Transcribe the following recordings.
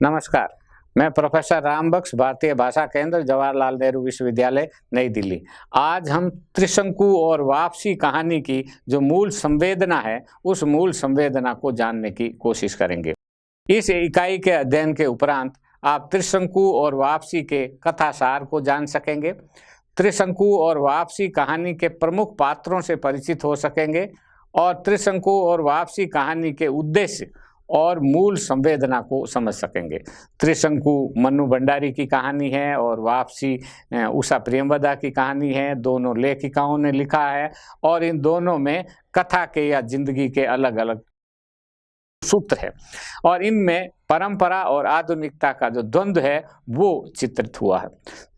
नमस्कार। मैं प्रोफेसर रामबख्श, भारतीय भाषा केंद्र, जवाहरलाल नेहरू विश्वविद्यालय, नई दिल्ली। आज हम त्रिशंकु और वापसी कहानी की जो मूल संवेदना है, उस मूल संवेदना को जानने की कोशिश करेंगे। इस इकाई के अध्ययन के उपरांत आप त्रिशंकु और वापसी के कथासार को जान सकेंगे, त्रिशंकु और वापसी कहानी के प्रमुख पात्रों से परिचित हो सकेंगे और त्रिशंकु और वापसी कहानी के उद्देश्य और मूल संवेदना को समझ सकेंगे। त्रिशंकु मन्नू भंडारी की कहानी है और वापसी उषा प्रेमवदा की कहानी है। दोनों लेखिकाओं ने लिखा है और इन दोनों में कथा के या जिंदगी के अलग अलग सूत्र है और इनमें परंपरा और आधुनिकता का जो द्वंद्व है वो चित्रित हुआ है।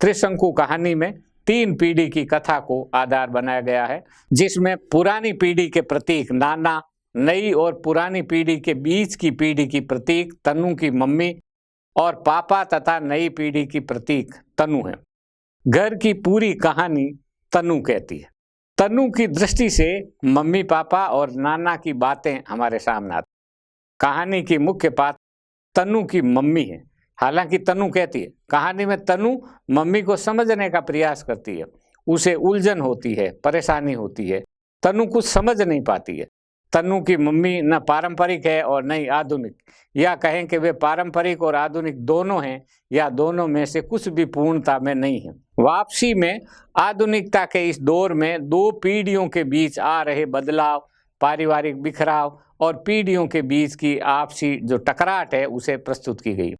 त्रिशंकु कहानी में 3 पीढ़ी की कथा को आधार बनाया गया है, जिसमें पुरानी पीढ़ी के प्रतीक नाना, नई और पुरानी पीढ़ी के बीच की पीढ़ी की प्रतीक तनु की मम्मी और पापा तथा नई पीढ़ी की प्रतीक तनु है। घर की पूरी कहानी तनु कहती है। तनु की दृष्टि से मम्मी पापा और नाना की बातें हमारे सामने आती। कहानी की मुख्य पात्र तनु की मम्मी है। हालांकि तनु कहती है, कहानी में तनु मम्मी को समझने का प्रयास करती है। उसे उलझन होती है, परेशानी होती है। तनु कुछ समझ नहीं पाती है। तनु की मम्मी न पारंपरिक है और न ही आधुनिक, या कहें कि वे पारंपरिक और आधुनिक दोनों हैं या दोनों में से कुछ भी पूर्णता में नहीं है। वापसी में आधुनिकता के इस दौर में 2 पीढ़ियों के बीच आ रहे बदलाव, पारिवारिक बिखराव और पीढ़ियों के बीच की आपसी जो टकराट है उसे प्रस्तुत की गई।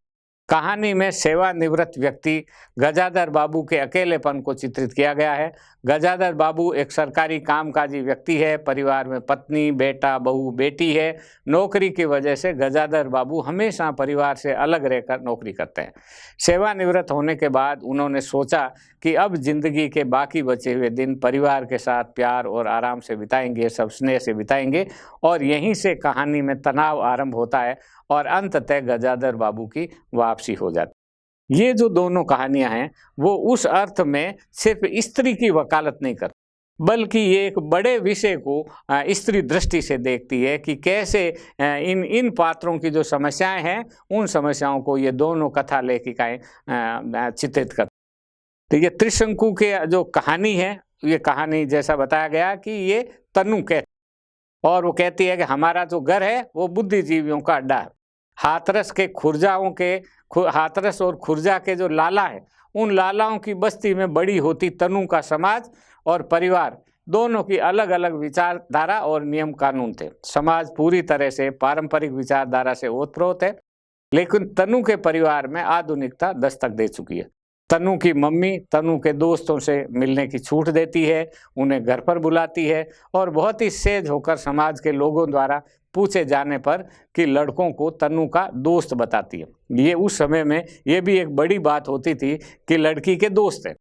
कहानी में सेवानिवृत्त व्यक्ति गजाधर बाबू के अकेलेपन को चित्रित किया गया है। गजाधर बाबू एक सरकारी कामकाजी व्यक्ति है। परिवार में पत्नी, बेटा, बहू, बेटी है। नौकरी की वजह से गजाधर बाबू हमेशा परिवार से अलग रहकर नौकरी करते हैं। सेवानिवृत्त होने के बाद उन्होंने सोचा कि अब जिंदगी के बाकी बचे हुए दिन परिवार के साथ प्यार और आराम से बिताएंगे, सब स्नेह से बिताएंगे और यहीं से कहानी में तनाव आरंभ होता है और अंततः गजाधर बाबू की वापसी हो जाती। ये जो दोनों कहानियां हैं वो उस अर्थ में सिर्फ स्त्री की वकालत नहीं करती, बल्कि ये एक बड़े विषय को स्त्री दृष्टि से देखती है कि कैसे इन पात्रों की जो समस्याएं हैं उन समस्याओं को ये दोनों कथा लेखिकाएं चित्रित करती। तो ये त्रिशंकु के जो कहानी है, ये कहानी जैसा बताया गया कि ये तनु कहती और वो कहती है कि हमारा जो घर है वो बुद्धिजीवियों का अड्डा है। हाथरस और खुर्जा के जो लाला है, उन लालाओं की बस्ती में बड़ी होती तनु का समाज और परिवार दोनों की अलग अलग विचारधारा और नियम कानून थे। समाज पूरी तरह से पारंपरिक विचारधारा से ओतप्रोत है, लेकिन तनु के परिवार में आधुनिकता दस्तक दे चुकी है। तनु की मम्मी तनु के दोस्तों से मिलने की छूट देती है, उन्हें घर पर बुलाती है और बहुत ही सेज होकर समाज के लोगों द्वारा पूछे जाने पर कि लड़कों को तनु का दोस्त बताती है। ये उस समय में ये भी एक बड़ी बात होती थी कि लड़की के दोस्त है।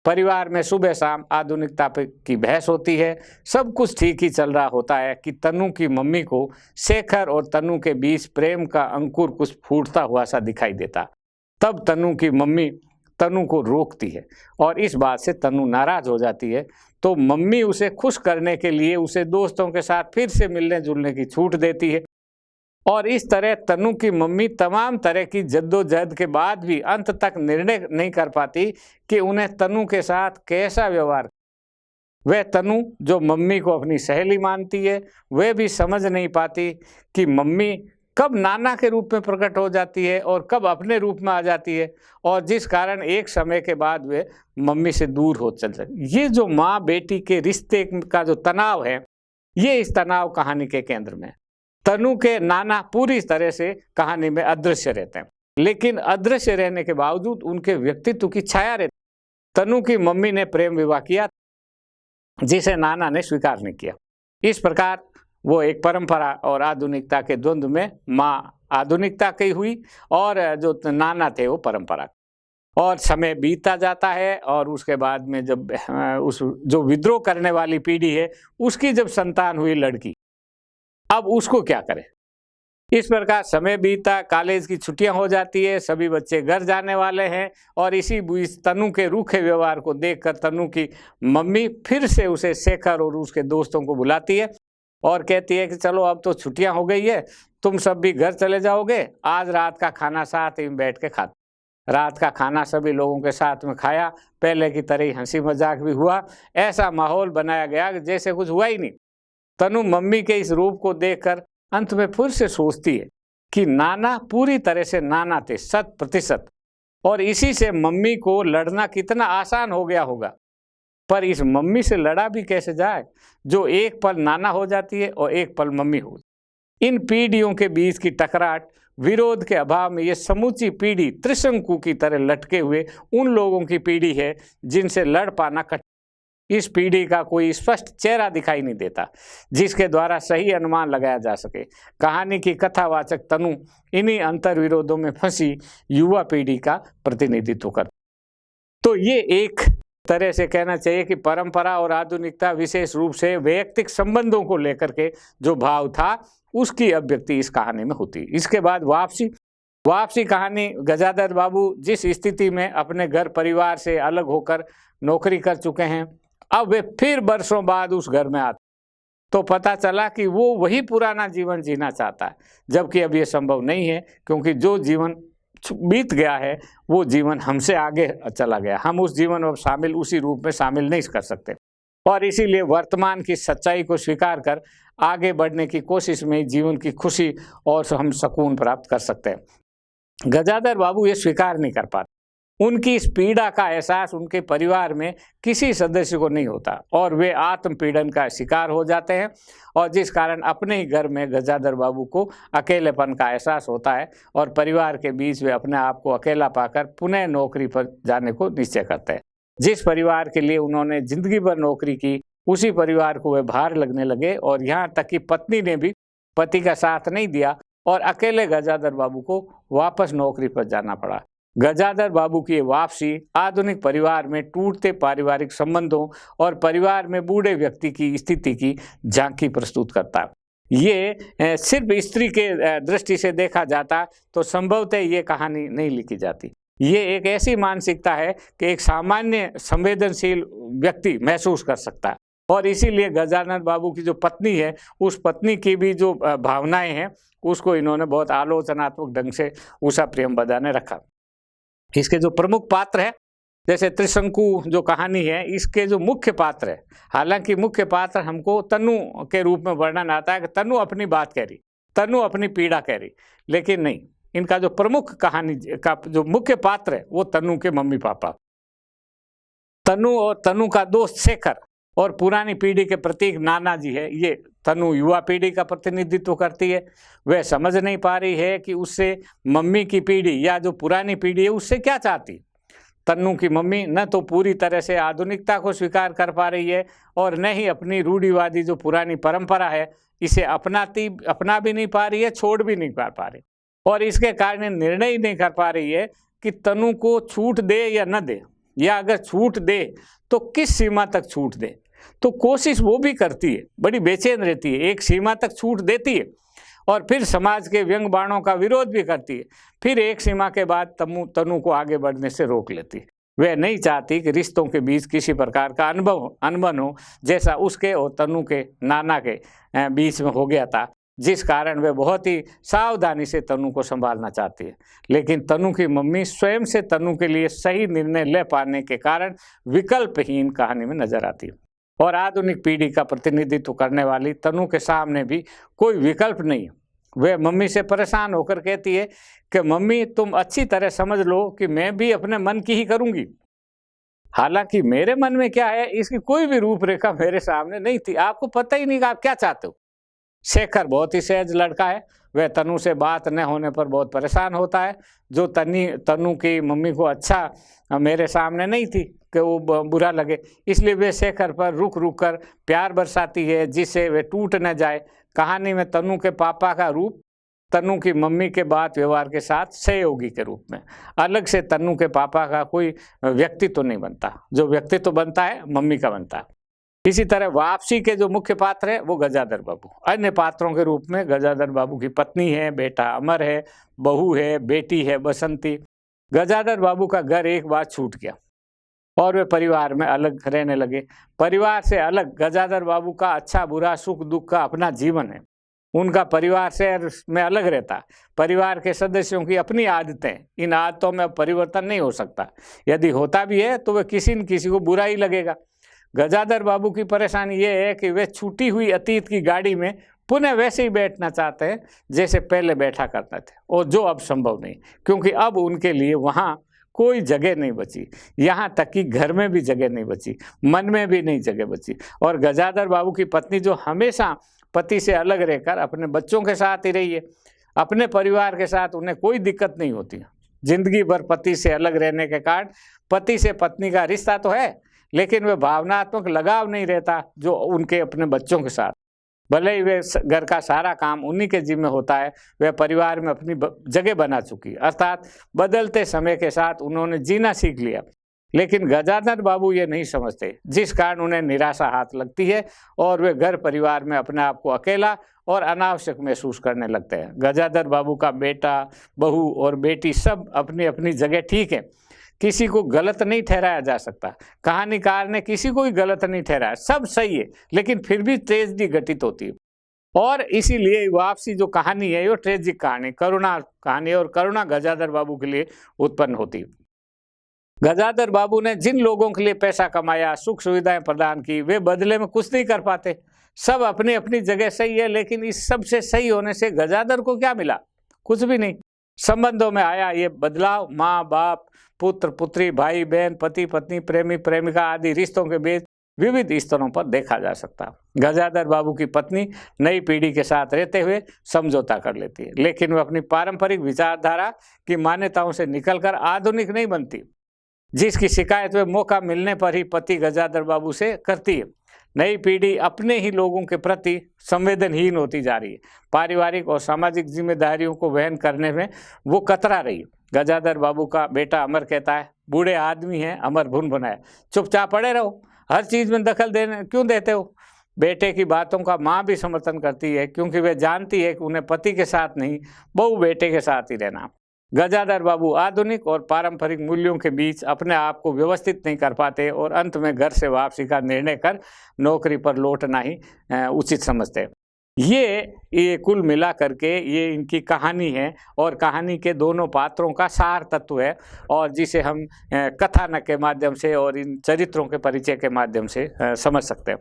परिवार में सुबह शाम आधुनिकता की बहस होती है। सब कुछ ठीक ही चल रहा होता है कि तनु की मम्मी को शेखर और तनु के बीच प्रेम का अंकुर कुछ फूटता हुआ सा दिखाई देता। तब तनु की मम्मी तनु को रोकती है और इस बात से तनु नाराज हो जाती है। तो मम्मी उसे खुश करने के लिए उसे दोस्तों के साथ फिर से मिलने जुलने की छूट देती है और इस तरह तनु की मम्मी तमाम तरह की जद्दोजहद के बाद भी अंत तक निर्णय नहीं कर पाती कि उन्हें तनु के साथ कैसा व्यवहार। वह तनु जो मम्मी को अपनी सहेली मानती है, वह भी समझ नहीं पाती कि मम्मी कब नाना के रूप में प्रकट हो जाती है और कब अपने रूप में आ जाती है और जिस कारण एक समय के बाद वे मम्मी से दूर हो चल जाती। ये जो माँ बेटी के रिश्ते का जो तनाव है, ये इस तनाव कहानी के केंद्र में है। तनु के नाना पूरी तरह से कहानी में अदृश्य रहते हैं, लेकिन अदृश्य रहने के बावजूद उनके व्यक्तित्व की छाया रहती। तनु की मम्मी ने प्रेम विवाह किया जिसे नाना ने स्वीकार नहीं किया। इस प्रकार वो एक परंपरा और आधुनिकता के द्वंद्व में माँ आधुनिकता की हुई और जो नाना थे वो परंपरा। और समय बीतता जाता है और उसके बाद में जब उस जो विद्रोह करने वाली पीढ़ी है उसकी जब संतान हुई लड़की, अब उसको क्या करे। इस प्रकार समय बीता, कॉलेज की छुट्टियां हो जाती है, सभी बच्चे घर जाने वाले हैं और इसी बीच तनु के रूखे व्यवहार को देखकर तनु की मम्मी फिर से उसे शेखर और उसके दोस्तों को बुलाती है और कहती है कि चलो अब तो छुट्टियां हो गई है, तुम सब भी घर चले जाओगे, आज रात का खाना साथ ही बैठ के खाते। रात का खाना सभी लोगों के साथ में खाया, पहले की तरह ही हंसी मजाक भी हुआ, ऐसा माहौल बनाया गया कि जैसे कुछ हुआ ही नहीं। तनु मम्मी के इस रूप को देखकर अंत में फिर से सोचती है कि नाना पूरी तरह से नाना थे, 100%, और इसी से मम्मी को लड़ना कितना आसान हो गया होगा। पर इस मम्मी से लड़ा भी कैसे जाए जो एक पल नाना हो जाती है और एक पल मम्मी हो। इन पीढ़ियों के बीच की टकराट, विरोध के अभाव में ये समूची पीढ़ी त्रिशंकु की तरह लटके हुए उन लोगों की पीढ़ी है जिनसे लड़ पाना कठिन। इस पीढ़ी का कोई स्पष्ट चेहरा दिखाई नहीं देता जिसके द्वारा सही अनुमान लगाया जा सके। कहानी की कथावाचक तनु इन्हीं अंतर विरोधों में फंसी युवा पीढ़ी का प्रतिनिधित्व करती। तो ये एक तरह से कहना चाहिए कि परंपरा और आधुनिकता, विशेष रूप से वैयक्तिक संबंधों को लेकर के जो भाव था, उसकी अभिव्यक्ति इस कहानी में होती। इसके बाद वापसी कहानी, गजाधर बाबू जिस स्थिति में अपने घर परिवार से अलग होकर नौकरी कर चुके हैं, अब वे फिर बरसों बाद उस घर में आते, तो पता चला कि वो वही पुराना जीवन जीना चाहता है, जबकि अब ये संभव नहीं है, क्योंकि जो जीवन बीत गया है वो जीवन हमसे आगे चला गया। हम उस जीवन में शामिल, उसी रूप में शामिल नहीं कर सकते, और इसीलिए वर्तमान की सच्चाई को स्वीकार कर आगे बढ़ने की कोशिश में जीवन की खुशी और हम सुकून प्राप्त कर सकते हैं। गजाधर बाबू ये स्वीकार नहीं कर पाते। उनकी इस पीड़ा का एहसास उनके परिवार में किसी सदस्य को नहीं होता और वे आत्मपीड़न का शिकार हो जाते हैं, और जिस कारण अपने ही घर में गजाधर बाबू को अकेलेपन का एहसास होता है और परिवार के बीच वे अपने आप को अकेला पाकर पुनः नौकरी पर जाने को निश्चय करते हैं। जिस परिवार के लिए उन्होंने जिंदगी भर नौकरी की, उसी परिवार को वे भार लगने लगे, और यहाँ तक कि पत्नी ने भी पति का साथ नहीं दिया और अकेले गजाधर बाबू को वापस नौकरी पर जाना पड़ा। गजाधर बाबू की वापसी आधुनिक परिवार में टूटते पारिवारिक संबंधों और परिवार में बूढ़े व्यक्ति की स्थिति की झांकी प्रस्तुत करता है। ये सिर्फ स्त्री के दृष्टि से देखा जाता तो संभवतः ये कहानी नहीं लिखी जाती। ये एक ऐसी मानसिकता है कि एक सामान्य संवेदनशील व्यक्ति महसूस कर सकता है, और इसीलिए गजानन बाबू की जो पत्नी है, उस पत्नी की भी जो भावनाएं हैं, उसको इन्होंने बहुत आलोचनात्मक ढंग से उषा प्रियंवदा ने रखा। इसके जो प्रमुख पात्र है, जैसे त्रिशंकु जो कहानी है, इसके जो मुख्य पात्र है, हालांकि मुख्य पात्र हमको तनु के रूप में वर्णन आता है कि तनु अपनी बात कह रही, तनु अपनी पीड़ा कह रही, लेकिन नहीं, इनका जो प्रमुख कहानी का जो मुख्य पात्र है वो तनु के मम्मी पापा। तनु और तनु का दोस्त शेखर और पुरानी पीढ़ी के प्रतीक नाना जी है। ये तनु युवा पीढ़ी का प्रतिनिधित्व करती है। वह समझ नहीं पा रही है कि उससे मम्मी की पीढ़ी या जो पुरानी पीढ़ी है उससे क्या चाहती। तन्नू की मम्मी न तो पूरी तरह से आधुनिकता को स्वीकार कर पा रही है और न ही अपनी रूढ़िवादी जो पुरानी परंपरा है इसे अपना भी नहीं पा रही है, छोड़ भी नहीं पा रही, और इसके कारण निर्णय ही नहीं कर पा रही है कि तनु को छूट दे या न दे, या अगर छूट दे तो किस सीमा तक छूट दे। तो कोशिश वो भी करती है, बड़ी बेचैन रहती है, एक सीमा तक छूट देती है और फिर समाज के व्यंग बाणों का विरोध भी करती है, फिर एक सीमा के बाद तनु को आगे बढ़ने से रोक लेती है। वह नहीं चाहती कि रिश्तों के बीच किसी प्रकार का अनबन हो, जैसा उसके और तनु के नाना के बीच में हो गया था, जिस कारण वह बहुत ही सावधानी से तनु को संभालना चाहती है। लेकिन तनु की मम्मी स्वयं से तनु के लिए सही निर्णय ले पाने के कारण विकल्पहीन कहानी में नजर आती है, और आधुनिक पीढ़ी का प्रतिनिधित्व करने वाली तनु के सामने भी कोई विकल्प नहीं। वह मम्मी से परेशान होकर कहती है कि मम्मी तुम अच्छी तरह समझ लो कि मैं भी अपने मन की ही करूंगी, हालांकि मेरे मन में क्या है इसकी कोई भी रूपरेखा मेरे सामने नहीं थी, आपको पता ही नहीं कि आप क्या चाहते हो। शेखर बहुत ही सहज लड़का है, वह तनु से बात न होने पर बहुत परेशान होता है, जो तनु की मम्मी को अच्छा मेरे सामने नहीं थी कि वो बुरा लगे, इसलिए वे शेखर पर रुक रुक कर प्यार बरसाती है जिससे वे टूट न जाए। कहानी में तनु के पापा का रूप तनु की मम्मी के बात व्यवहार के साथ सहयोगी के रूप में, अलग से तनु के पापा का कोई व्यक्तित्व नहीं बनता, जो व्यक्तित्व बनता है मम्मी का बनता है। इसी तरह वापसी के जो मुख्य पात्र है वो गजाधर बाबू। अन्य पात्रों के रूप में गजाधर बाबू की पत्नी है, बेटा अमर है, बहू है, बेटी है बसंती। गजाधर बाबू का घर एक बार छूट गया, और वे परिवार में अलग रहने लगे। परिवार से अलग गजाधर बाबू का अच्छा बुरा सुख दुख का अपना जीवन है। उनका परिवार से में अलग रहता। परिवार के सदस्यों की अपनी आदतें, इन आदतों में परिवर्तन नहीं हो सकता। यदि होता भी है तो वह किसी न किसी को बुरा ही लगेगा। गजाधर बाबू की परेशानी ये है कि वे छूटी हुई अतीत की गाड़ी में पुनः वैसे ही बैठना चाहते हैं जैसे पहले बैठा करते थे, और जो अब संभव नहीं, क्योंकि अब उनके लिए वहाँ कोई जगह नहीं बची। यहाँ तक कि घर में भी जगह नहीं बची, मन में भी नहीं जगह बची। और गजाधर बाबू की पत्नी, जो हमेशा पति से अलग रहकर अपने बच्चों के साथ ही रही है, अपने परिवार के साथ उन्हें कोई दिक्कत नहीं होती। जिंदगी भर पति से अलग रहने के कारण पति से पत्नी का रिश्ता तो है, लेकिन वह भावनात्मक लगाव नहीं रहता जो उनके अपने बच्चों के साथ। भले ही वे घर का सारा काम उन्हीं के जिम्मे होता है, वह परिवार में अपनी जगह बना चुकी, अर्थात बदलते समय के साथ उन्होंने जीना सीख लिया। लेकिन गजाधर बाबू ये नहीं समझते, जिस कारण उन्हें निराशा हाथ लगती है और वे घर परिवार में अपने आप को अकेला और अनावश्यक महसूस करने लगते हैं। गजाधर बाबू का बेटा, बहू और बेटी सब अपनी अपनी जगह ठीक है, किसी को गलत नहीं ठहराया जा सकता। कहानीकार ने किसी को भी गलत नहीं ठहराया, सब सही है, लेकिन फिर भी ट्रेजेडी घटित होती है। और इसीलिए वापसी जो कहानी है वो ट्रेजिक कहानी, करुणा कहानी, और करुणा गजाधर बाबू के लिए उत्पन्न होती है। गजाधर बाबू ने जिन लोगों के लिए पैसा कमाया, सुख सुविधाएं प्रदान की, वे बदले में कुछ नहीं कर पाते। सब अपनी अपनी जगह सही है, लेकिन इस सब से सही होने से गजाधर को क्या मिला? कुछ भी नहीं। संबंधों में आया ये बदलाव माँ बाप, पुत्र पुत्री, भाई बहन, पति पत्नी, प्रेमी प्रेमिका आदि रिश्तों के बीच विविध स्तरों पर देखा जा सकता। गजाधर बाबू की पत्नी नई पीढ़ी के साथ रहते हुए समझौता कर लेती है, लेकिन वह अपनी पारंपरिक विचारधारा की मान्यताओं से निकलकर आधुनिक नहीं बनती, जिसकी शिकायत वे मौका मिलने पर ही पति गजाधर बाबू से करती है। नई पीढ़ी अपने ही लोगों के प्रति संवेदनहीन होती जा रही है। पारिवारिक और सामाजिक जिम्मेदारियों को वहन करने में वो कतरा रही है। गजाधर बाबू का बेटा अमर कहता है, बूढ़े आदमी हैं, अमर भुन भुनाए, चुपचाप पड़े रहो, हर चीज़ में दखल देने क्यों देते हो? बेटे की बातों का माँ भी समर्थन करती है, क्योंकि वे जानती है कि उन्हें पति के साथ नहीं, बहू बेटे के साथ ही रहना। गजाधर बाबू आधुनिक और पारंपरिक मूल्यों के बीच अपने आप को व्यवस्थित नहीं कर पाते और अंत में घर से वापसी का निर्णय कर नौकरी पर लौटना ही उचित समझते। ये कुल मिला करके ये इनकी कहानी है, और कहानी के दोनों पात्रों का सार तत्व है, और जिसे हम कथानक के माध्यम से और इन चरित्रों के परिचय के माध्यम से समझ सकते हैं।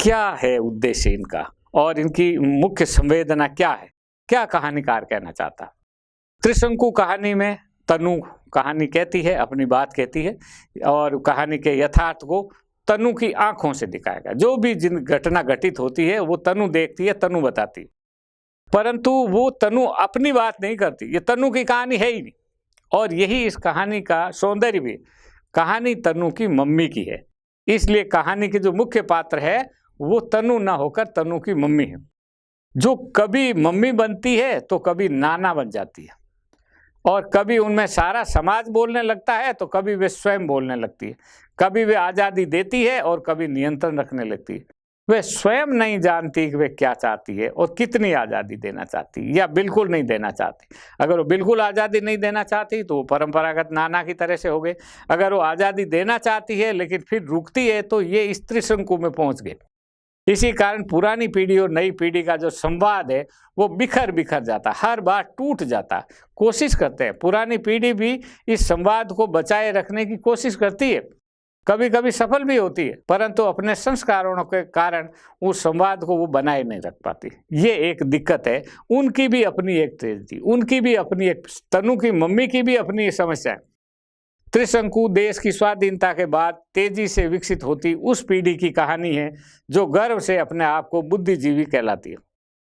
क्या है उद्देश्य इनका और इनकी मुख्य संवेदना क्या है? क्या कहानीकार कहना चाहता? त्रिशंकु कहानी में तनु कहानी कहती है, अपनी बात कहती है, और कहानी के यथार्थ को तनु की आंखों से दिखाएगा। जो भी जिन घटना घटित होती है वो तनु देखती है, तनु बताती है, परंतु वो तनु अपनी बात नहीं करती। ये तनु की कहानी है ही नहीं, और यही इस कहानी का सौंदर्य भी। कहानी तनु की मम्मी की है, इसलिए कहानी के जो मुख्य पात्र है वो तनु ना होकर तनु की मम्मी है, जो कभी मम्मी बनती है तो कभी नाना बन जाती है, और कभी उनमें सारा समाज बोलने लगता है तो कभी वे स्वयं बोलने लगती है। कभी वे आज़ादी देती है और कभी नियंत्रण रखने लगती है। वे स्वयं नहीं जानती कि वे क्या चाहती है और कितनी आज़ादी देना चाहती है, या बिल्कुल नहीं देना चाहती। अगर वो बिल्कुल आज़ादी नहीं देना चाहती तो वो परंपरागत नाना की तरह से हो गए। अगर वो आज़ादी देना चाहती है लेकिन फिर रुकती है तो ये स्त्री शंकु में पहुँच गए। इसी कारण पुरानी पीढ़ी और नई पीढ़ी का जो संवाद है वो बिखर बिखर जाता, हर बार टूट जाता। कोशिश करते हैं, पुरानी पीढ़ी भी इस संवाद को बचाए रखने की कोशिश करती है, कभी कभी सफल भी होती है, परंतु अपने संस्कारों के कारण उस संवाद को वो बनाए नहीं रख पाती। ये एक दिक्कत है। उनकी भी अपनी एक ट्रेजेडी, उनकी भी अपनी एक, तनु की मम्मी की भी अपनी समस्या है। त्रिशंकु देश की स्वाधीनता के बाद तेजी से विकसित होती उस पीढ़ी की कहानी है जो गर्व से अपने आप को बुद्धिजीवी कहलाती है।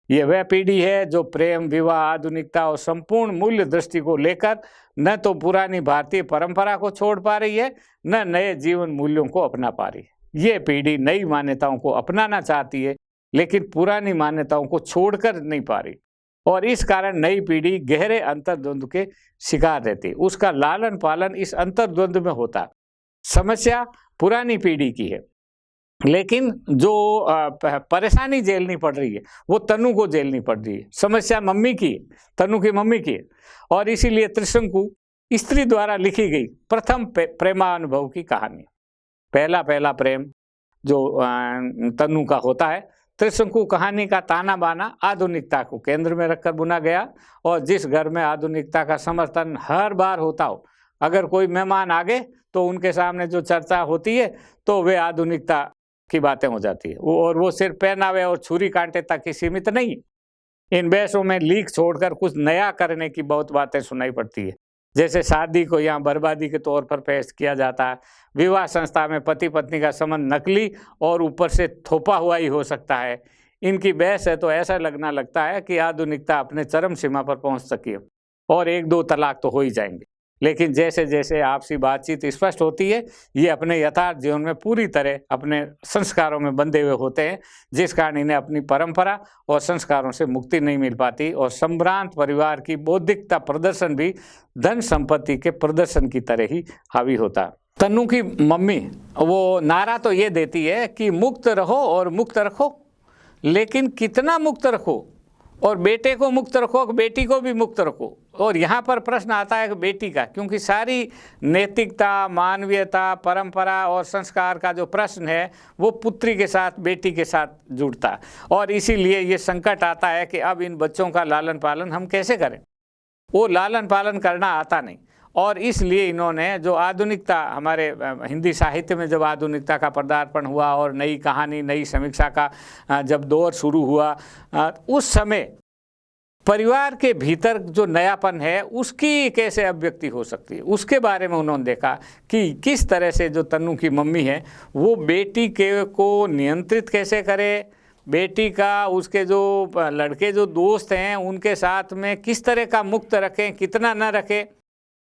यह वह पीढ़ी है जो प्रेम, विवाह, आधुनिकता और संपूर्ण मूल्य दृष्टि को लेकर न तो पुरानी भारतीय परंपरा को छोड़ पा रही है, न नए जीवन मूल्यों को अपना पा रही है। ये पीढ़ी नई मान्यताओं को अपनाना चाहती है, लेकिन पुरानी मान्यताओं को छोड़कर नहीं पा रही, और इस कारण नई पीढ़ी गहरे अंतर्द्वंद के शिकार रहती है। उसका लालन पालन इस अंतर्द्वंद में होता है। समस्या पुरानी पीढ़ी की है, लेकिन जो परेशानी झेलनी पड़ रही है वो तनु को झेलनी पड़ रही है। समस्या मम्मी की, तनु की मम्मी की है, और इसीलिए त्रिशंकु स्त्री द्वारा लिखी गई प्रथम प्रेमानुभव की कहानी। पहला प्रेम जो तन्नू का होता है, त्रिशंकु कहानी का ताना बाना आधुनिकता को केंद्र में रखकर बुना गया। और जिस घर में आधुनिकता का समर्थन हर बार होता हो, अगर कोई मेहमान आ गए तो उनके सामने जो चर्चा होती है तो वे आधुनिकता की बातें हो जाती है। और वो सिर्फ पहनावे और छुरी कांटे तक ही सीमित नहीं। इन बहसों में लीक छोड़कर कुछ नया करने की बहुत बातें सुनाई पड़ती है। जैसे शादी को यहाँ बर्बादी के तौर पर पेश किया जाता है, विवाह संस्था में पति पत्नी का संबंध नकली और ऊपर से थोपा हुआ ही हो सकता है। इनकी बहस है तो ऐसा लगता है कि आधुनिकता अपने चरम सीमा पर पहुंच सकी है और 1-2 तलाक तो हो ही जाएंगे। लेकिन जैसे जैसे आपसी बातचीत स्पष्ट होती है, ये अपने यथार्थ जीवन में पूरी तरह अपने संस्कारों में बंधे हुए होते हैं, जिस कारण इन्हें अपनी परंपरा और संस्कारों से मुक्ति नहीं मिल पाती। और संभ्रांत परिवार की बौद्धिकता प्रदर्शन भी धन संपत्ति के प्रदर्शन की तरह ही हावी होता है। तन्नू की मम्मी वो नारा तो ये देती है कि मुक्त रहो और मुक्त रखो, लेकिन कितना मुक्त रखो? और बेटे को मुक्त रखो, बेटी को भी मुक्त रखो। और यहाँ पर प्रश्न आता है कि बेटी का, क्योंकि सारी नैतिकता, मानवीयता, परंपरा और संस्कार का जो प्रश्न है वो पुत्री के साथ, बेटी के साथ जुड़ता है। और इसीलिए ये संकट आता है कि अब इन बच्चों का लालन पालन हम कैसे करें। वो लालन पालन करना आता नहीं। और इसलिए इन्होंने जो आधुनिकता, हमारे हिंदी साहित्य में जब आधुनिकता का पदार्पण हुआ और नई कहानी, नई समीक्षा का जब दौर शुरू हुआ, उस समय परिवार के भीतर जो नयापन है उसकी कैसे अभिव्यक्ति हो सकती है, उसके बारे में उन्होंने देखा कि किस तरह से जो तन्नू की मम्मी है वो बेटी के को नियंत्रित कैसे करे, बेटी का, उसके जो लड़के जो दोस्त हैं उनके साथ में किस तरह का मुक्त रखें, कितना न रखें।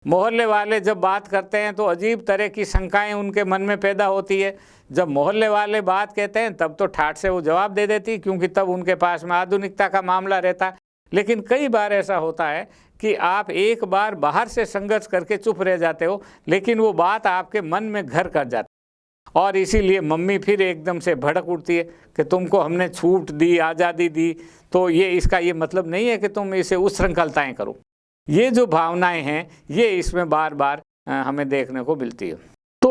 मोहल्ले वाले जब बात करते हैं तो अजीब तरह की शंकाएं उनके मन में पैदा होती है। जब मोहल्ले वाले बात कहते हैं तब तो ठाठ से वो जवाब दे देती, क्योंकि तब उनके पास में आधुनिकता का मामला रहता है। लेकिन कई बार ऐसा होता है कि आप एक बार बाहर से संघर्ष करके चुप रह जाते हो, लेकिन वो बात आपके मन में घर कर जाती है। और इसीलिए मम्मी फिर एकदम से भड़क उठती है कि तुमको हमने छूट दी, आज़ादी दी, तो ये इसका ये मतलब नहीं है कि तुम इसे उच्छृंखलताएं करो। ये जो भावनाएं हैं ये इसमें बार बार हमें देखने को मिलती है। तो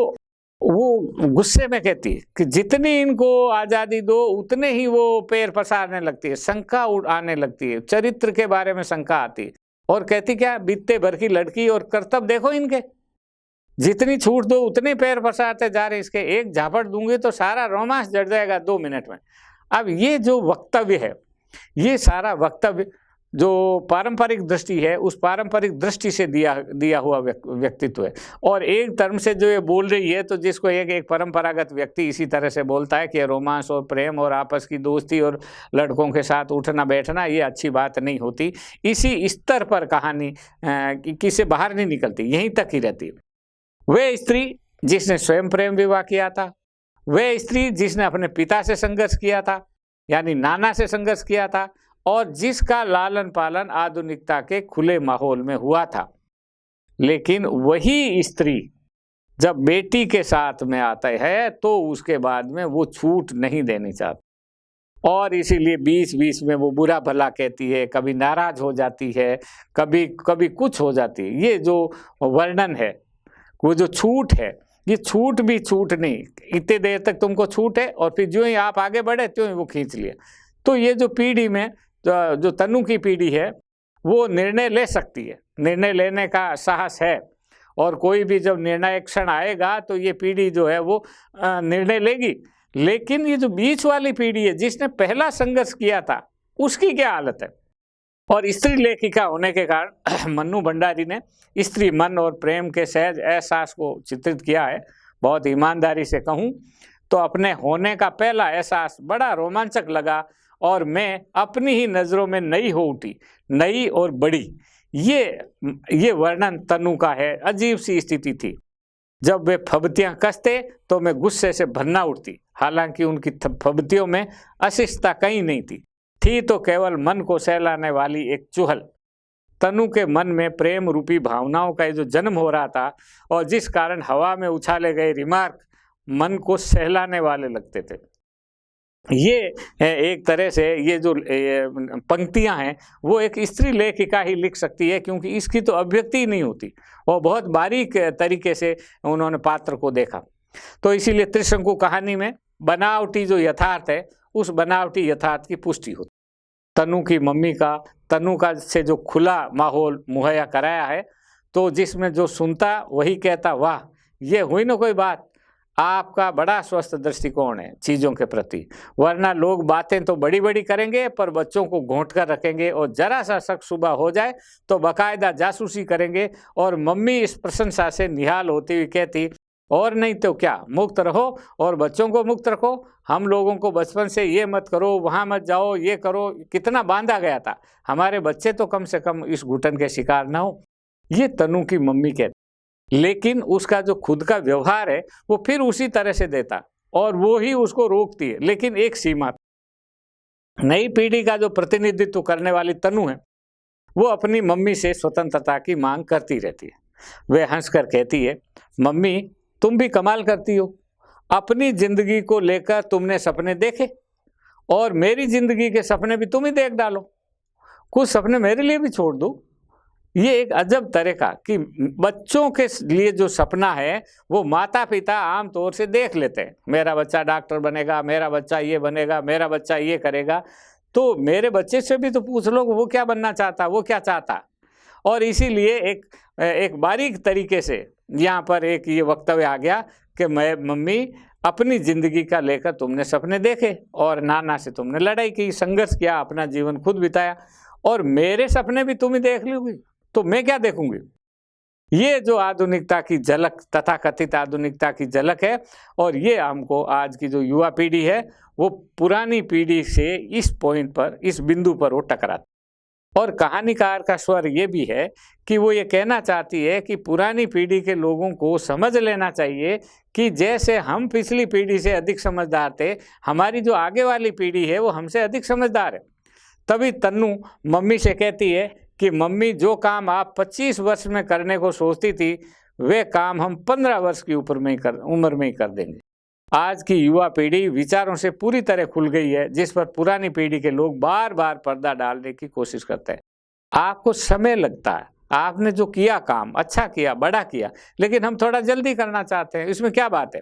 वो गुस्से में कहती है कि जितनी इनको आज़ादी दो उतने ही वो पैर पसारने लगती है, शंका आने लगती है, चरित्र के बारे में शंका आती है। और कहती क्या, बीतते भर की लड़की और कर्तव्य देखो इनके, जितनी छूट दो उतने पैर पसारते जा रहे, इसके एक झापट दूंगी तो सारा रोमांस जड़ जाएगा 2 मिनट में। अब ये जो वक्तव्य है, ये सारा वक्तव्य जो पारंपरिक दृष्टि है उस पारंपरिक दृष्टि से दिया हुआ व्यक्तित्व है। और एक टर्म से जो ये बोल रही है, तो जिसको एक परंपरागत व्यक्ति इसी तरह से बोलता है कि रोमांस और प्रेम और आपस की दोस्ती और लड़कों के साथ उठना बैठना ये अच्छी बात नहीं होती। इसी स्तर पर कहानी किसी बाहर नहीं निकलती, यहीं तक ही रहती है। वह स्त्री जिसने स्वयं प्रेम विवाह किया था, वह स्त्री जिसने अपने पिता से संघर्ष किया था, यानी नाना से संघर्ष किया था, और जिसका लालन पालन आधुनिकता के खुले माहौल में हुआ था। लेकिन वही स्त्री जब बेटी के साथ में आता है तो उसके बाद में वो छूट नहीं देनी चाहती, और इसीलिए बीच बीच में वो बुरा भला कहती है, कभी नाराज हो जाती है, कभी कुछ हो जाती है। ये जो वर्णन है, वो जो छूट है, ये छूट भी छूट नहीं, इतने देर तक तुमको छूट है और फिर जो ही आप आगे बढ़े त्यों ही वो खींच लिया। तो ये जो पीढ़ी में जो तन्नू की पीढ़ी है वो निर्णय ले सकती है, निर्णय लेने का साहस है, और कोई भी जब निर्णय क्षण आएगा तो ये पीढ़ी जो है वो निर्णय लेगी। लेकिन ये जो बीच वाली पीढ़ी है जिसने पहला संघर्ष किया था, उसकी क्या हालत है। और स्त्री लेखिका होने के कारण मन्नू भंडारी ने स्त्री मन और प्रेम के सहज एहसास को चित्रित किया है। बहुत ईमानदारी से कहूँ तो अपने होने का पहला एहसास बड़ा रोमांचक लगा, और मैं अपनी ही नज़रों में नई हो उठी, नई और बड़ी। ये वर्णन तन्नू का है। अजीब सी स्थिति थी, जब वे फबतियाँ कसते तो मैं गुस्से से भरना उठती। हालांकि उनकी फबतियों में अशिष्टता कहीं नहीं थी तो केवल मन को सहलाने वाली एक चुहल। तन्नू के मन में प्रेम रूपी भावनाओं का जो जन्म हो रहा था, और जिस कारण हवा में उछाले गए रिमार्क मन को सहलाने वाले लगते थे। ये एक तरह से ये जो पंक्तियां हैं वो एक स्त्री लेखिका ही लिख सकती है, क्योंकि इसकी तो अभिव्यक्ति ही नहीं होती और बहुत बारीक तरीके से उन्होंने पात्र को देखा। तो इसीलिए त्रिशंकु कहानी में बनावटी जो यथार्थ है उस बनावटी यथार्थ की पुष्टि होती। तनु की मम्मी का तनु का से जो खुला माहौल मुहैया कराया है, तो जिसमें जो सुनता वही कहता वाह, ये हुई ना कोई बात। आपका बड़ा स्वस्थ दृष्टिकोण है चीज़ों के प्रति, वरना लोग बातें तो बड़ी बड़ी करेंगे पर बच्चों को घोंट कर रखेंगे और जरा सा शक सुबह हो जाए तो बाकायदा जासूसी करेंगे। और मम्मी इस प्रशंसा से निहाल होती हुई कहती, और नहीं तो क्या, मुक्त रहो और बच्चों को मुक्त रखो। हम लोगों को बचपन से ये मत करो, वहाँ मत जाओ, ये करो, कितना बांधा गया था। हमारे बच्चे तो कम से कम इस घुटन के शिकार ना हो। ये तनु की मम्मी कहती, लेकिन उसका जो खुद का व्यवहार है वो फिर उसी तरह से देता और वो ही उसको रोकती है, लेकिन एक सीमा। नई पीढ़ी का जो प्रतिनिधित्व करने वाली तनु है वो अपनी मम्मी से स्वतंत्रता की मांग करती रहती है। वह हंसकर कहती है, मम्मी तुम भी कमाल करती हो, अपनी जिंदगी को लेकर तुमने सपने देखे और मेरी जिंदगी के सपने भी तुम ही देख डालो, कुछ सपने मेरे लिए भी छोड़ दो। ये एक अजब तरह का कि बच्चों के लिए जो सपना है वो माता पिता आमतौर से देख लेते हैं, मेरा बच्चा डॉक्टर बनेगा, मेरा बच्चा ये बनेगा, मेरा बच्चा ये करेगा। तो मेरे बच्चे से भी तो पूछ लो वो क्या बनना चाहता, वो क्या चाहता। और इसीलिए एक बारीक तरीके से यहाँ पर एक ये वक्तव्य आ गया कि मैं मम्मी अपनी ज़िंदगी का लेकर तुमने सपने देखे और नाना से तुमने लड़ाई की, संघर्ष किया, अपना जीवन खुद बिताया और मेरे सपने भी तुम ही देख लोगी तो मैं क्या देखूंगी। ये जो आधुनिकता की झलक, तथाकथित आधुनिकता की झलक है। और ये हमको आज की जो युवा पीढ़ी है वो पुरानी पीढ़ी से इस पॉइंट पर, इस बिंदु पर वो टकराती। और कहानीकार का स्वर ये भी है कि वो ये कहना चाहती है कि पुरानी पीढ़ी के लोगों को समझ लेना चाहिए कि जैसे हम पिछली पीढ़ी से अधिक समझदार थे, हमारी जो आगे वाली पीढ़ी है वो हमसे अधिक समझदार है। तभी तन्नू मम्मी से कहती है कि मम्मी जो काम आप 25 वर्ष में करने को सोचती थी वे काम हम 15 वर्ष की उम्र में ही कर देंगे। आज की युवा पीढ़ी विचारों से पूरी तरह खुल गई है, जिस पर पुरानी पीढ़ी के लोग बार बार पर्दा डालने की कोशिश करते हैं। आपको समय लगता है, आपने जो किया काम अच्छा किया, बड़ा किया, लेकिन हम थोड़ा जल्दी करना चाहते हैं, इसमें क्या बात है।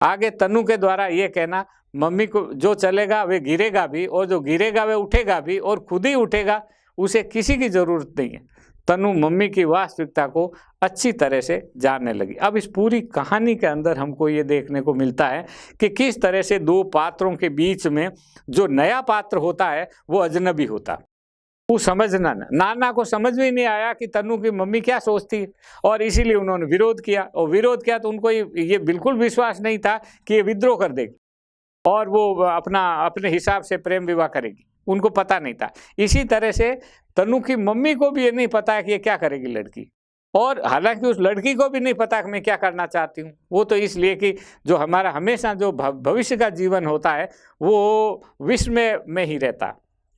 आगे तन्नू के द्वारा ये कहना, मम्मी को जो चलेगा वे गिरेगा भी और जो गिरेगा वे उठेगा भी और खुद ही उठेगा, उसे किसी की जरूरत नहीं है। तन्नू मम्मी की वास्तविकता को अच्छी तरह से जानने लगी। अब इस पूरी कहानी के अंदर हमको ये देखने को मिलता है कि किस तरह से दो पात्रों के बीच में जो नया पात्र होता है वो अजनबी होता। वो समझना, नाना को समझ में नहीं आया कि तन्नू की मम्मी क्या सोचती है और इसीलिए उन्होंने विरोध किया। और विरोध किया तो उनको ये बिल्कुल विश्वास नहीं था कि ये विद्रोह कर देगी और वो अपने हिसाब से प्रेम विवाह करेगी, उनको पता नहीं था। इसी तरह से तन्नू की मम्मी को भी ये नहीं पता है कि ये क्या करेगी लड़की, और हालांकि उस लड़की को भी नहीं पता कि मैं क्या करना चाहती हूँ। वो तो इसलिए कि जो हमारा हमेशा जो भविष्य का जीवन होता है वो विश्व में ही रहता,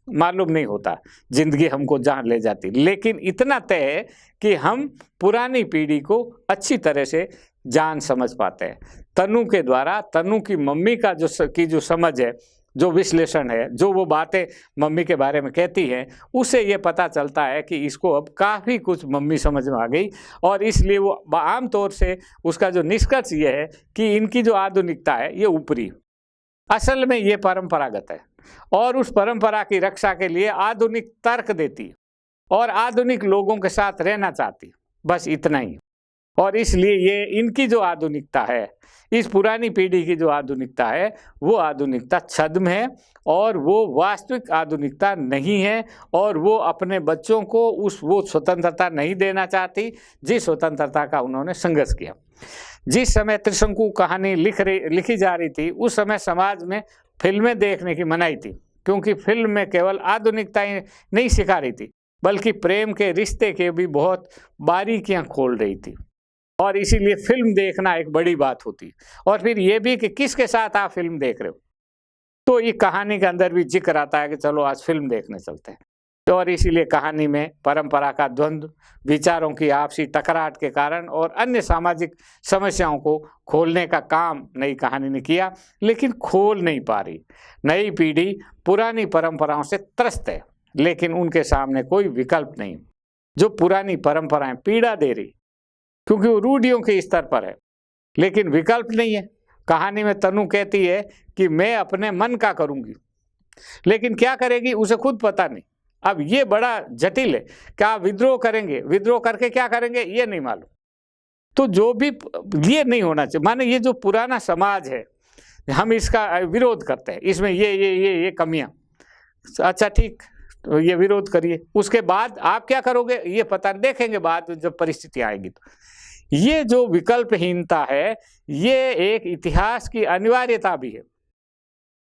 मालूम नहीं होता जिंदगी हमको जहाँ ले जाती। लेकिन इतना तय है कि हम पुरानी पीढ़ी को अच्छी तरह से जान समझ पाते हैं। तन्नू के द्वारा तन्नू की मम्मी का जो समझ है, जो विश्लेषण है, जो वो बातें मम्मी के बारे में कहती हैं, उससे ये पता चलता है कि इसको अब काफ़ी कुछ मम्मी समझ में आ गई। और इसलिए वो आम तौर से उसका जो निष्कर्ष ये है कि इनकी जो आधुनिकता है ये ऊपरी, असल में ये परंपरागत है और उस परंपरा की रक्षा के लिए आधुनिक तर्क देती है और आधुनिक लोगों के साथ रहना चाहती है, बस इतना ही। और इसलिए ये इनकी जो आधुनिकता है, इस पुरानी पीढ़ी की जो आधुनिकता है वो आधुनिकता छद्म है और वो वास्तविक आधुनिकता नहीं है। और वो अपने बच्चों को वो स्वतंत्रता नहीं देना चाहती जिस स्वतंत्रता का उन्होंने संघर्ष किया। जिस समय त्रिशंकु कहानी लिखी जा रही थी उस समय समाज में फिल्में देखने की मनाही थी, क्योंकि फिल्म में केवल आधुनिकता ही नहीं सिखा रही थी बल्कि प्रेम के रिश्ते के भी बहुत बारीकियां खोल रही थी। और इसीलिए फिल्म देखना एक बड़ी बात होती। और फिर ये भी कि किसके साथ आप फिल्म देख रहे हो। तो ये कहानी के अंदर भी जिक्र आता है कि चलो आज फिल्म देखने चलते हैं। और इसीलिए कहानी में परंपरा का द्वंद्व, विचारों की आपसी टकराहट के कारण और अन्य सामाजिक समस्याओं को खोलने का काम नई कहानी ने किया, लेकिन खोल नहीं पा रही। नई पीढ़ी पुरानी परंपराओं से त्रस्त है, लेकिन उनके सामने कोई विकल्प नहीं। जो पुरानी परंपराएं पीड़ा दे रही, क्योंकि वो रूढ़ियों के स्तर पर है, लेकिन विकल्प नहीं है। कहानी में तनु कहती है कि मैं अपने मन का करूंगी, लेकिन क्या करेगी उसे खुद पता नहीं। अब ये बड़ा जटिल है। क्या विद्रोह करेंगे, विद्रोह करके क्या करेंगे ये नहीं मालूम। तो जो भी ये नहीं होना चाहिए, माने ये जो पुराना समाज है हम इसका विरोध करते हैं, इसमें ये कमियां, अच्छा ठीक, तो ये विरोध करिए, उसके बाद आप क्या करोगे ये पता देखेंगे बाद में जब परिस्थिति आएगी। तो ये जो विकल्पहीनता है ये एक इतिहास की अनिवार्यता भी है,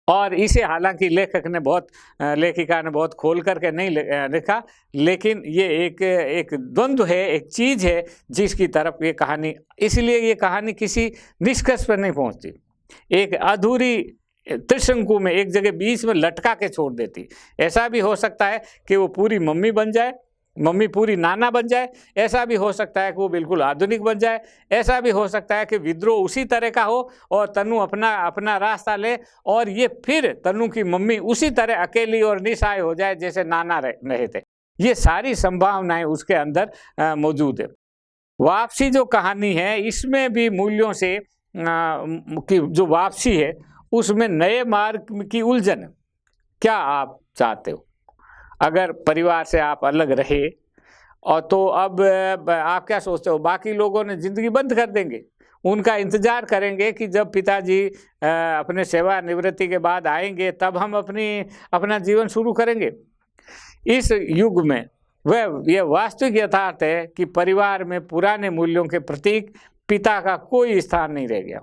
और इसे हालांकि लेखिका ने बहुत खोल करके नहीं लिखा, लेकिन ये एक द्वंद्व है, एक चीज है जिसकी तरफ ये कहानी, इसलिए ये कहानी किसी निष्कर्ष पर नहीं पहुंचती, एक अधूरी त्रिशंकु में एक जगह बीच में लटका के छोड़ देती। ऐसा भी हो सकता है कि वो पूरी मम्मी बन जाए, मम्मी पूरी नाना बन जाए, ऐसा भी हो सकता है कि वो बिल्कुल आधुनिक बन जाए, ऐसा भी हो सकता है कि विद्रोह उसी तरह का हो और तनु अपना रास्ता ले और ये फिर तनु की मम्मी उसी तरह अकेली और निस्सहाय हो जाए जैसे नाना रहे थे। ये सारी संभावनाएं उसके अंदर मौजूद है। वापसी जो कहानी है इसमें भी मूल्यों से की जो वापसी है उसमें नए मार्ग की उलझन है। क्या आप चाहते हो? अगर परिवार से आप अलग रहे और तो अब आप क्या सोचते हो, बाकी लोगों ने जिंदगी बंद कर देंगे, उनका इंतजार करेंगे कि जब पिताजी अपने सेवानिवृत्ति के बाद आएंगे तब हम अपना जीवन शुरू करेंगे। इस युग में यह वास्तविक यथार्थ है कि परिवार में पुराने मूल्यों के प्रतीक पिता का कोई स्थान नहीं रह गया,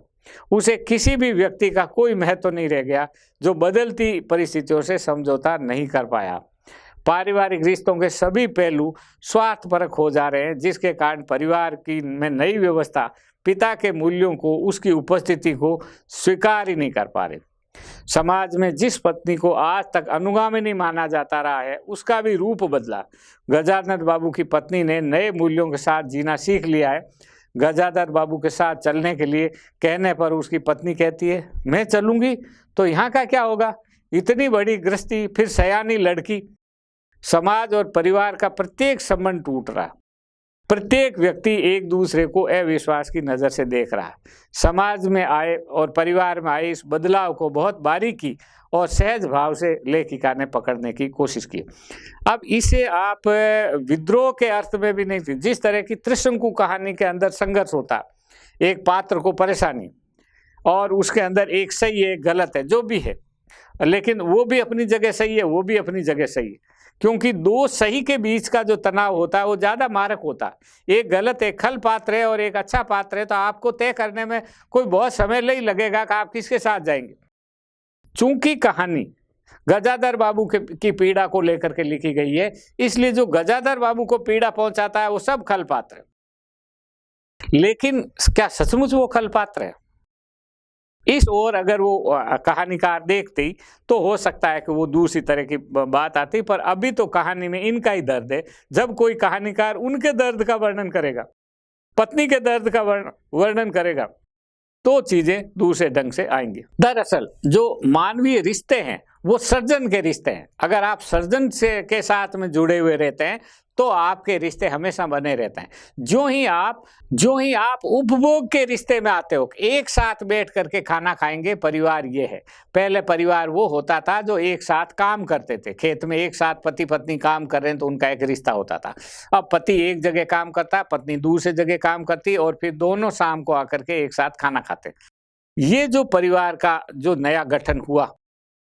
उसे किसी भी व्यक्ति का कोई महत्व नहीं रह गया जो बदलती परिस्थितियों से समझौता नहीं कर पाया। पारिवारिक रिश्तों के सभी पहलू स्वार्थपरक हो जा रहे हैं, जिसके कारण परिवार में नई व्यवस्था पिता के मूल्यों को, उसकी उपस्थिति को स्वीकार ही नहीं कर पा रहे। समाज में जिस पत्नी को आज तक अनुगामिनी माना जाता रहा है उसका भी रूप बदला। गजानन बाबू की पत्नी ने नए मूल्यों के साथ जीना सीख लिया है। गजाधर बाबू के साथ चलने के लिए कहने पर उसकी पत्नी कहती है मैं चलूंगी तो यहाँ का क्या होगा, इतनी बड़ी गृहस्थी, फिर सयानी लड़की। समाज और परिवार का प्रत्येक संबंध टूट रहा, प्रत्येक व्यक्ति एक दूसरे को अविश्वास की नज़र से देख रहा है। समाज में आए और परिवार में आए इस बदलाव को बहुत बारीकी और सहज भाव से लेखिका ने पकड़ने की कोशिश की। अब इसे आप विद्रोह के अर्थ में भी नहीं थी, जिस तरह की त्रिशंकु कहानी के अंदर संघर्ष होता, एक पात्र को परेशानी और उसके अंदर एक सही है एक गलत है जो भी है, लेकिन वो भी अपनी जगह सही है, वो भी अपनी जगह सही है, क्योंकि दो सही के बीच का जो तनाव होता है वो ज़्यादा मारक होता है। एक गलत, एक खल पात्र है और एक अच्छा पात्र है, तो आपको तय करने में कोई बहुत समय नहीं लगेगा कि आप किसके साथ जाएंगे। चूंकि कहानी गजाधर बाबू की पीड़ा को लेकर के लिखी गई है, इसलिए जो गजाधर बाबू को पीड़ा पहुंचाता है वो सब खल पात्र है। लेकिन क्या सचमुच वो खल पात्र है? इस ओर अगर वो कहानीकार देखती तो हो सकता है कि वो दूसरी तरह की बात आती, पर अभी तो कहानी में इनका ही दर्द है। जब कोई कहानीकार उनके दर्द का वर्णन करेगा, पत्नी के दर्द का वर्णन करेगा, तो चीजें दूसरे ढंग से आएंगी। दरअसल जो मानवीय रिश्ते हैं वो सर्जन के रिश्ते हैं। अगर आप सर्जन के साथ में जुड़े हुए रहते हैं तो आपके रिश्ते हमेशा बने रहते हैं। जो ही आप उपभोग के रिश्ते में आते हो, एक साथ बैठ करके खाना खाएंगे, परिवार ये है। पहले परिवार वो होता था जो एक साथ काम करते थे, खेत में एक साथ पति पत्नी काम कर रहे हैं तो उनका एक रिश्ता होता था। अब पति एक जगह काम करता है, पत्नी दूसरी जगह काम करती, और फिर दोनों शाम को आकर के एक साथ खाना खाते। ये जो परिवार का जो नया गठन हुआ,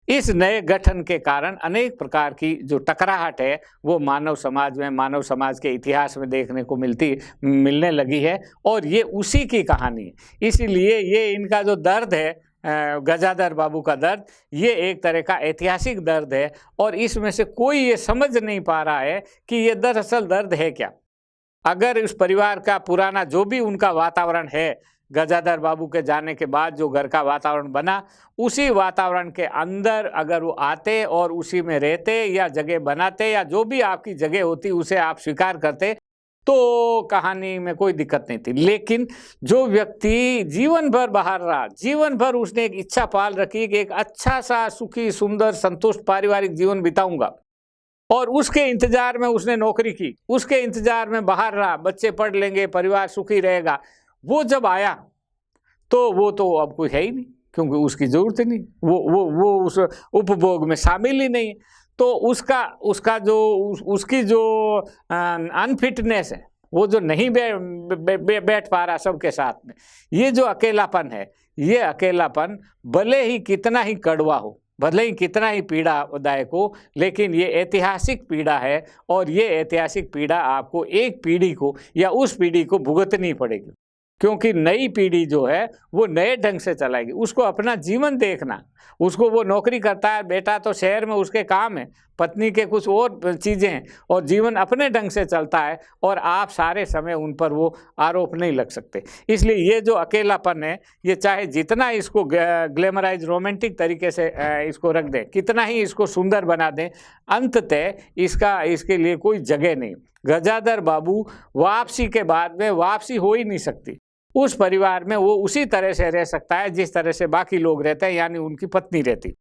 इस नए गठन के कारण अनेक प्रकार की जो टकराहट है वो मानव समाज के इतिहास में देखने को मिलने लगी है, और ये उसी की कहानी है। इसीलिए ये इनका जो दर्द है, गजाधर बाबू का दर्द, ये एक तरह का ऐतिहासिक दर्द है, और इसमें से कोई ये समझ नहीं पा रहा है कि ये दरअसल दर्द है क्या। अगर उस परिवार का पुराना जो भी उनका वातावरण है, गजाधर बाबू के जाने के बाद जो घर का वातावरण बना, उसी वातावरण के अंदर अगर वो आते और उसी में रहते या जगह बनाते या जो भी आपकी जगह होती उसे आप स्वीकार करते तो कहानी में कोई दिक्कत नहीं थी। लेकिन जो व्यक्ति जीवन भर बाहर रहा, जीवन भर उसने एक इच्छा पाल रखी कि एक अच्छा सा सुखी सुंदर संतुष्ट पारिवारिक जीवन बिताऊंगा, और उसके इंतजार में उसने नौकरी की, उसके इंतजार में बाहर रहा, बच्चे पढ़ लेंगे, परिवार सुखी रहेगा, वो जब आया तो वो तो अब कोई है ही नहीं, क्योंकि उसकी जरूरत ही नहीं, वो उस उपभोग में शामिल ही नहीं। तो उसकी जो अनफिटनेस है, वो जो नहीं बैठ पा रहा सबके साथ में, ये जो अकेलापन है, ये अकेलापन भले ही कितना ही कड़वा हो, भले ही कितना ही पीड़ादायक हो, लेकिन ये ऐतिहासिक पीड़ा है, और ये ऐतिहासिक पीड़ा आपको एक पीढ़ी को या उस पीढ़ी को भुगतनी पड़ेगी, क्योंकि नई पीढ़ी जो है वो नए ढंग से चलाएगी। उसको अपना जीवन देखना, उसको वो नौकरी करता है, बेटा तो शहर में उसके काम है, पत्नी के कुछ और चीज़ें हैं, और जीवन अपने ढंग से चलता है, और आप सारे समय उन पर वो आरोप नहीं लग सकते। इसलिए ये जो अकेलापन है, ये चाहे जितना इसको ग्लैमराइज रोमांटिक तरीके से इसको रख दें, कितना ही इसको सुंदर बना दें, अंततः इसके लिए कोई जगह नहीं। गजाधर बाबू वापसी के बाद में वापसी हो ही नहीं सकती। उस परिवार में वो उसी तरह से रह सकता है जिस तरह से बाकी लोग रहते हैं, यानी उनकी पत्नी रहती,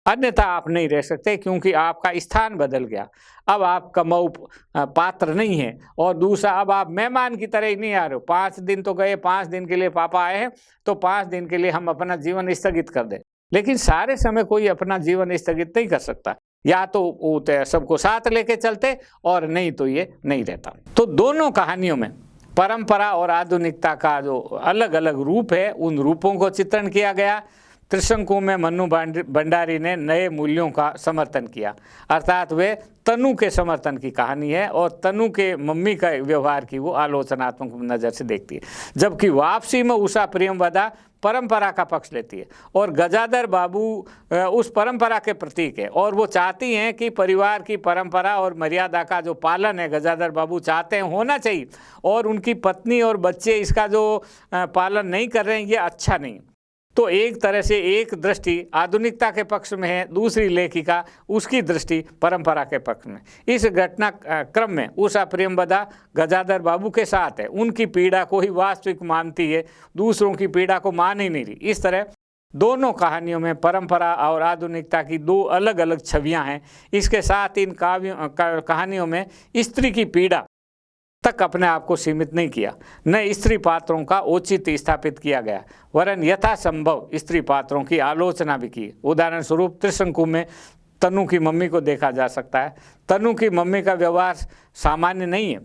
अन्यथा आप नहीं रह सकते, क्योंकि आपका स्थान बदल गया। अब आप कमाऊ पात्र नहीं है, और दूसरा अब आप मेहमान की तरह ही नहीं आ रहे हो। 5 दिन तो गए, 5 दिन के लिए पापा आए हैं, तो 5 दिन के लिए हम अपना जीवन स्थगित कर दें, लेकिन सारे समय कोई अपना जीवन स्थगित नहीं कर सकता। या तो सबको साथ लेके चलते, और नहीं तो ये नहीं रहता। तो दोनों कहानियों में परंपरा और आधुनिकता का जो अलग अलग रूप है, उन रूपों को चित्रण किया गया। त्रिशंकु में मन्नू भंडारी ने नए मूल्यों का समर्थन किया, अर्थात वे तनु के समर्थन की कहानी है, और तनु के मम्मी का व्यवहार की वो आलोचनात्मक नज़र से देखती है, जबकि वापसी में उषा प्रियमवदा परंपरा का पक्ष लेती है, और गजाधर बाबू उस परंपरा के प्रतीक है, और वो चाहती हैं कि परिवार की परंपरा और मर्यादा का जो पालन है, गजाधर बाबू चाहते हैं होना चाहिए, और उनकी पत्नी और बच्चे इसका जो पालन नहीं कर रहे हैं, ये अच्छा नहीं। तो एक तरह से एक दृष्टि आधुनिकता के पक्ष में है, दूसरी लेखिका उसकी दृष्टि परंपरा के पक्ष में। इस घटना क्रम में उषा प्रियमवदा गजाधर बाबू के साथ है, उनकी पीड़ा को ही वास्तविक मानती है, दूसरों की पीड़ा को मान ही नहीं रही। इस तरह दोनों कहानियों में परंपरा और आधुनिकता की दो अलग अलग छवियां हैं। इसके साथ इन कहानियों में स्त्री की पीड़ा तक अपने आप को सीमित नहीं किया, न स्त्री पात्रों का औचित्य स्थापित किया गया, वरन यथासंभव स्त्री पात्रों की आलोचना भी की। उदाहरण स्वरूप त्रिशंकु में तनु की मम्मी को देखा जा सकता है। तनु की मम्मी का व्यवहार सामान्य नहीं है,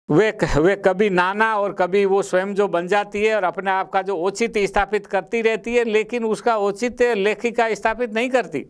वे कभी नाना और कभी वो स्वयं जो बन जाती है और अपने आप का जो औचित्य स्थापित करती रहती है, लेकिन उसका औचित्य लेखिका स्थापित नहीं करती।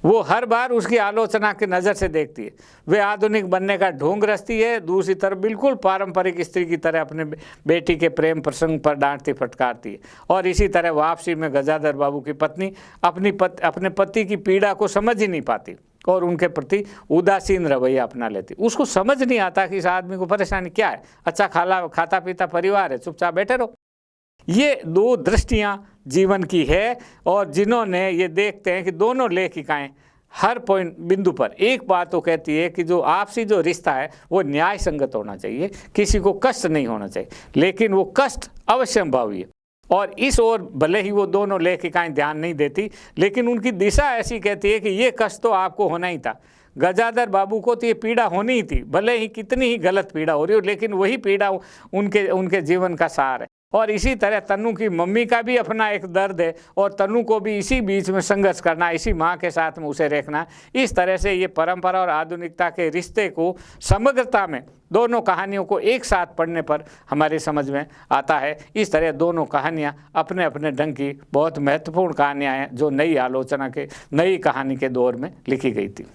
वो हर बार उसकी आलोचना की नज़र से देखती है। वे आधुनिक बनने का ढोंग रचती है, दूसरी तरफ बिल्कुल पारंपरिक स्त्री की तरह अपने बेटी के प्रेम प्रसंग पर डांटती फटकारती है। और इसी तरह वापसी में गजाधर बाबू की पत्नी अपने पति की पीड़ा को समझ ही नहीं पाती और उनके प्रति उदासीन रवैया अपना लेती। उसको समझ नहीं आता कि इस आदमी को परेशानी क्या है, अच्छा खाता पीता परिवार है, चुपचाप बैठे रहो। ये दो दृष्टियां जीवन की है, और जिन्होंने ये देखते हैं कि दोनों लेखिकाएं हर बिंदु पर एक बात तो कहती है कि जो आपसी जो रिश्ता है वो न्याय संगत होना चाहिए, किसी को कष्ट नहीं होना चाहिए, लेकिन वो कष्ट अवश्यंभावी है। और इस ओर भले ही वो दोनों लेखिकाएं ध्यान नहीं देती, लेकिन उनकी दिशा ऐसी कहती है कि ये कष्ट तो आपको होना ही था। गजाधर बाबू को तो ये पीड़ा होनी ही थी, भले ही कितनी ही गलत पीड़ा हो रही हो, लेकिन वही पीड़ा उनके जीवन का सार है। और इसी तरह तनु की मम्मी का भी अपना एक दर्द है, और तनु को भी इसी बीच में संघर्ष करना, इसी माँ के साथ में उसे रखना। इस तरह से ये परंपरा और आधुनिकता के रिश्ते को समग्रता में दोनों कहानियों को एक साथ पढ़ने पर हमारी समझ में आता है। इस तरह दोनों कहानियाँ अपने अपने ढंग की बहुत महत्वपूर्ण कहानियाँ हैं, जो नई कहानी के दौर में लिखी गई थी।